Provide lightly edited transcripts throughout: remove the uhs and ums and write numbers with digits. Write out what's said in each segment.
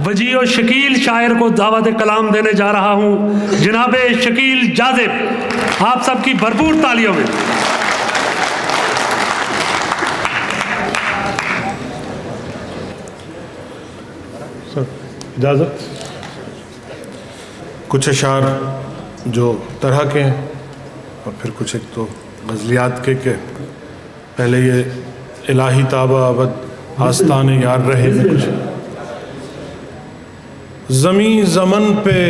وجیع و شکیل شاعر کو دعوت کلام دینے جا رہا ہوں، جناب شکیل جاذب، آپ سب کی بھرپور تالیوں میں۔ اجازت، کچھ اشعار جو طرح کے ہیں اور پھر کچھ ایک تو غزلیات کے کہ پہلے یہ الہی تابہ ابد آستان یار رہے میں کچھ۔ زمیں زمن پہ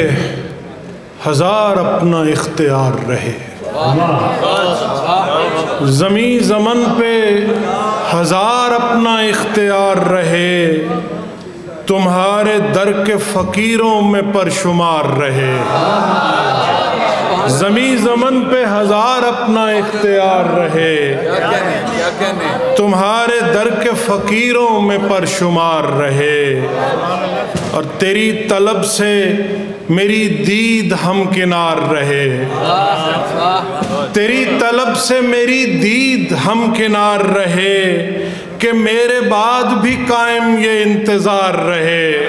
ہزار اپنا اختیار رہے، زمیں زمن پہ ہزار اپنا اختیار رہے، تمہارے در کے فقیروں میں پرشمار رہے۔ زمیں زمن پہ ہزار اپنا اختیار رہے، تمہارے در کے فقیروں میں پرشمار رہے، اور تیری طلب سے میری دید ہمکنار رہے، تیری طلب سے میری دید ہمکنار رہے، کہ میرے بعد بھی قائم یہ انتظار رہے،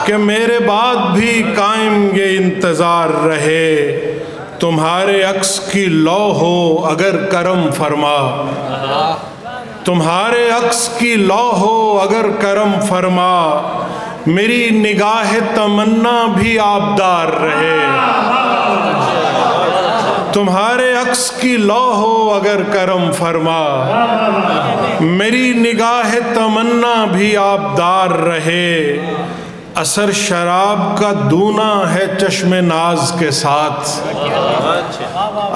کہ میرے بعد بھی قائم یہ انتظار رہے۔ تمہارے عکس کی لو ہو اگر کرم فرما، تمہارے عکس کی لو ہو اگر کرم فرما، میری نگاہ تمنا بھی آبدار رہے، تمہارے عکس کی لو ہو اگر کرم فرما، میری نگاہ تمنا بھی آبدار رہے۔ اثر شراب کا دونا ہے چشم ناز کے ساتھ،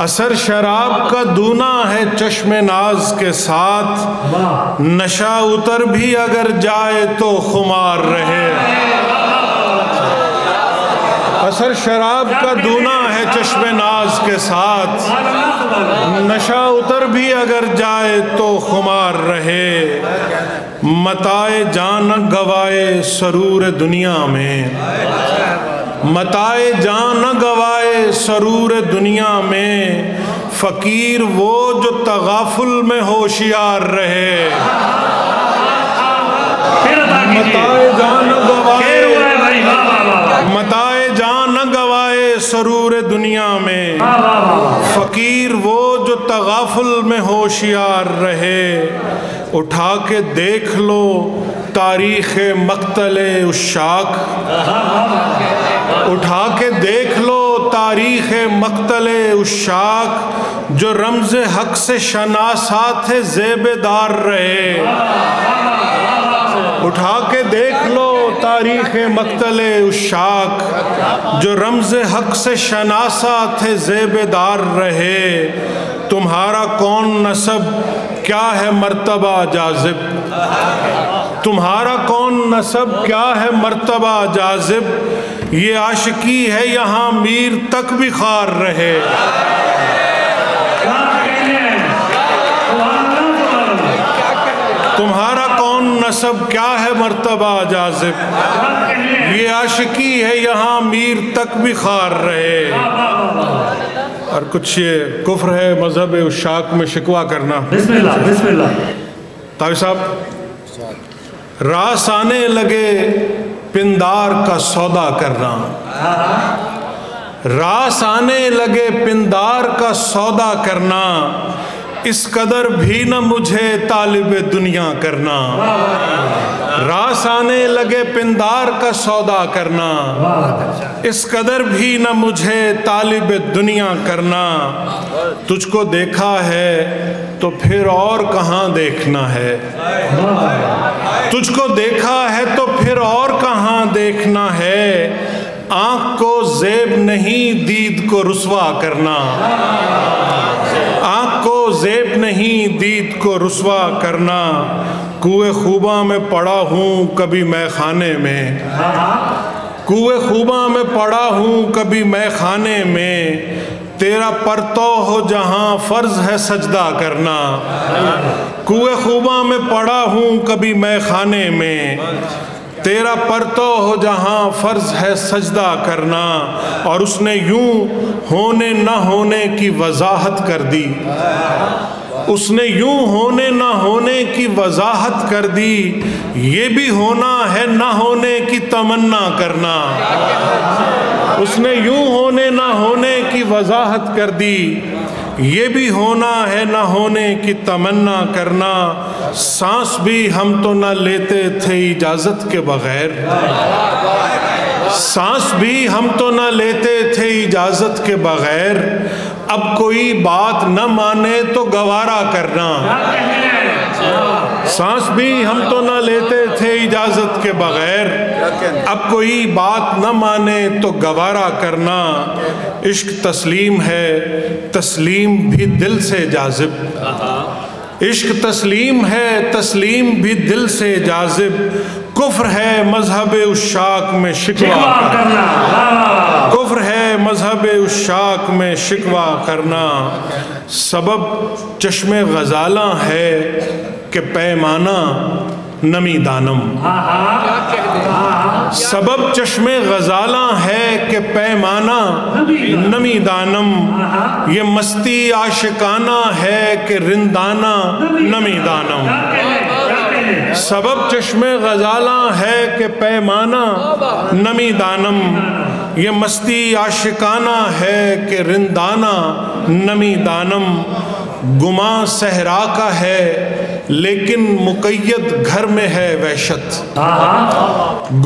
اثر شراب کا دونا ہے چشم ناز کے ساتھ، نشہ اتر بھی اگر جائے تو خمار رہے، اثر شراب کا دونا ہے چشم ناز کے ساتھ، نشہ اتر بھی اگر جائے تو خمار رہے۔ متاع جان نہ گوائے سرور دنیا میں، متاع جان نہ گوائے سرور دنیا میں، فقیر وہ جو تغافل میں ہوشیار رہے۔ متاع جان نہ گوائے، متاع جان نہ گوائے سرور دنیا میں، فقیر وہ جو تغافل میں ہوشیار رہے۔ اٹھا کے دیکھ لو تاریخ مقتل عشاق، اٹھا کے دیکھ لو تاریخ مقتل عشاق، جو رمز حق سے شناسات زیب دار رہے۔ اٹھا کے دیکھ لو تاریخ مقتل عشاق، جو رمز حق سے شناسات زیب دار رہے۔ تمہارا کون نسب کیا ہے مرتبہ جاذب، تمہارا کون نسب کیا ہے مرتبہ جاذب، یہ عاشقی ہے یہاں میر تک بھی خوار رہے۔ تمہارا کون نسب کیا ہے مرتبہ جاذب، یہ عاشقی ہے یہاں میر تک بھی خوار رہے۔ اور کچھ یہ کفر ہے مذہب عشاق میں شکوہ کرنا۔ بسم اللہ بسم اللہ۔ طاہر صاحب، راس آنے لگے پندار کا سودا کرنا، راس آنے لگے پندار کا سودا کرنا، اس قدر بھی نہ مجھے طالب دنیا کرنا۔ راس آنے لگے پندار کا سودا کرنا، اس قدر بھی نہ مجھے طالب دنیا کرنا۔ تجھ کو دیکھا ہے تو پھر اور کہاں دیکھنا ہے، تجھ کو دیکھا ہے تو پھر اور کہاں دیکھنا ہے، آنکھ کو زیب نہیں دید کو رسوا کرنا، آنکھ کو زیب نہیں دید کو رسوا کرنا۔ کوئے خوباں میں پڑا ہوں کبھی میں خانے میں، کوئے خوباں میں پڑا ہوں کبھی میں خانے میں، تیرا پرتو ہو جہاں فرض ہے سجدہ کرنا۔ کوئے خوباں میں پڑا ہوں کبھی میں خانے میں، تیرا پرتو ہو جہاں فرض ہے سجدہ کرنا۔ اور اس نے یوں ہونے نہ ہونے کی وضاحت کر دی، اس نے یوں ہونے نہ ہونے کی وضاحت کر دی، یہ بھی ہونا ہے نہ ہونے کی تمنا کرنا۔ اس نے یوں ہونے نہ ہونے کی وضاحت کر دی، یہ بھی ہونا ہے نہ ہونے کی تمنا کرنا۔ سانس بھی ہم تو نہ لیتے تھے اجازت کے بغیر، سانس بھی ہم تو نہ لیتے تھے اجازت کے بغیر، اب کوئی بات نہ مانے تو گوارا کرنا۔ سانس بھی ہم تو نہ لیتے تھے اجازت کے بغیر، اب کوئی بات نہ مانے تو گوارا کرنا۔ عشق تسلیم ہے، تسلیم بھی دل سے جاذب، عشق تسلیم ہے، تسلیم بھی دل سے جاذب، کفر ہے مذہب عشاق میں شکوہ کرنا، کفر ہے مذہب عشاق میں شکوہ کرنا۔ سبب چشم غزالاں ہے کہ پیمانہ نمی دانم، سبب چشم غزالاں ہے کہ پیمانہ نمی دانم، یہ مستی عاشقانہ ہے کہ رندانہ نمی دانم۔ سبب چشم غزالاں ہے کہ پیمانہ نمی دانم، یہ مستی عاشقانہ ہے کہ رندانہ نمی دانم۔ گماں صحرا کا ہے لیکن مقید گھر میں ہے وحشت،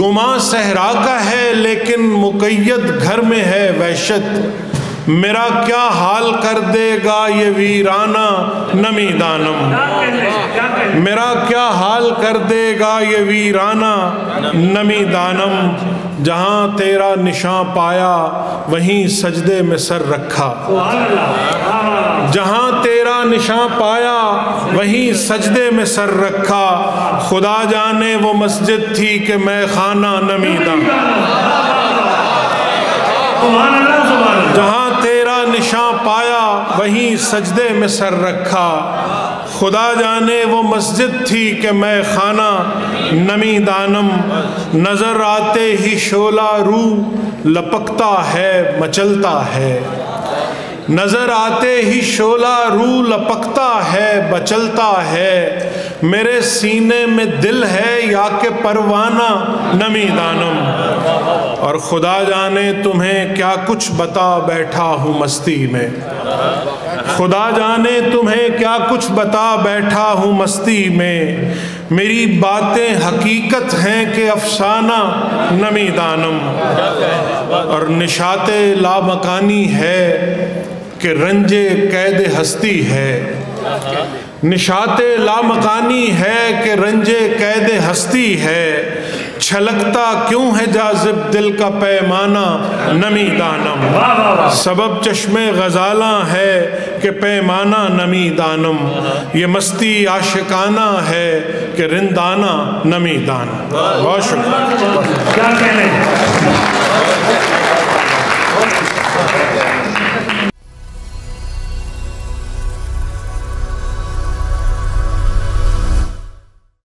گماں صحرا کا ہے لیکن مقید گھر میں ہے وحشت، میرا کیا حال کر دے گا یہ ویرانہ نمی دانم، میرا کیا حال کر دے گا یہ ویرانہ نمی دانم۔ جہاں تیرا نشان پایا وہیں سجدے میں سر رکھا، جہاں تیرا نشان پایا وہیں سجدے میں سر رکھا، خدا جانے وہ مسجد تھی کہ میں خانہ نمی دانم۔ جہاں تیرا نشان پایا وہیں سجدے میں سر رکھا، خدا جانے وہ مسجد تھی کہ میں خانہ نمی دانم۔ نظر آتے ہی شعلہ روح لپکتا ہے مچلتا ہے، نظر آتے ہی شعلہ روح لپکتا ہے بچلتا ہے، میرے سینے میں دل ہے یا کہ پروانہ نمی دانم، اور خدا جانے تمہیں کیا کچھ بتا بیٹھا ہوں مستی میں، خدا جانے تمہیں کیا کچھ بتا بیٹھا ہوں مستی میں، میری باتیں حقیقت ہیں کہ افسانہ نمی دانم، اور نشاط لامکانی ہے کہ رنج قید ہستی ہے، نشاط لامکانی ہے کہ رنج قید ہستی ہے، چھلکتا کیوں ہے جاذب دل کا پیمانہ نمی دانم، سبب چشم غزالاں ہے کہ پیمانہ نمی دانم، یہ مستی عاشقانہ ہے کہ رندانہ نمی دانم۔ بہت شکریہ۔